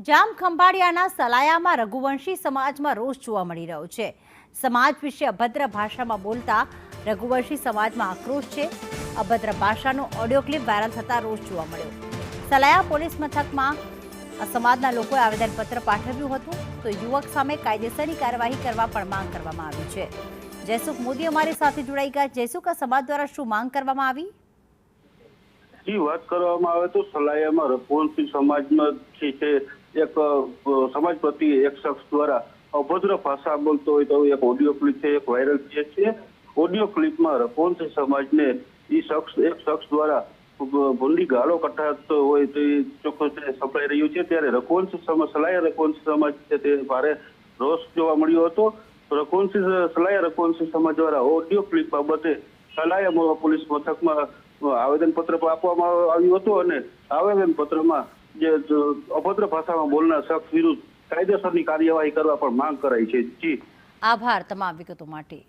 જામ ખંભાળિયાના સલાયામાં રઘુવંશી સમાજમાં રોષ જોવા મળી રહ્યો છે। સમાજ વિશે અભદ્ર ભાષામાં બોલતા રઘુવંશી સમાજમાં આક્રોશ છે। અભદ્ર ભાષાનો ઓડિયો ક્લિપ વાયરલ થતા રોષ જોવા મળ્યો। સલાયા પોલીસ મથકમાં સમાજના લોકોએ આવેદનપત્ર પાઠવ્યું હતું તો યુવક સામે કાયદેસરની કાર્યવાહી કરવા પણ માંગ કરવામાં આવી છે। જયસુખ મોદી અમારી સાથે જોડાઈ ગયા। જયસુખ, આ સમાજ દ્વારા શું માંગ કરવામાં આવી? વાત કરવામાં આવે તો સલાયામાં રઘુવંશી સમાજમાંથી છે એક સમાજ પ્રતિ એક શખ્સ દ્વારા અભદ્ર ભાષા બોલતો હોય તો એક ઓડિયો ક્લિપ છે, એક વાયરલ છે। ઓડિયો ક્લિપમાં રઘુવંશી સમાજને એક શખ્સ દ્વારા ભૂંડી ગાળો કટાતો હોય તે ચોક્કસ સંભળાઈ રહ્યું છે। ત્યારે સલાયા રઘુવંશી સમાજ છે તે ભારે રોષ જોવા મળ્યો હતો। સલાયા રઘુવંશી સમાજ દ્વારા ઓડિયો ક્લિપ બાબતે સલાયા પોલીસ મથકમાં આવેદનપત્ર આપવામાં આવ્યું હતું અને આવેદનપત્રમાં જે અભદ્ર ભાષામાં બોલનાર શખ્સ વિરુદ્ધ કાયદેસરની કાર્યવાહી કરવા પણ માંગ કરાઈ છે। જી, આભાર તમામ વિગતો માટે।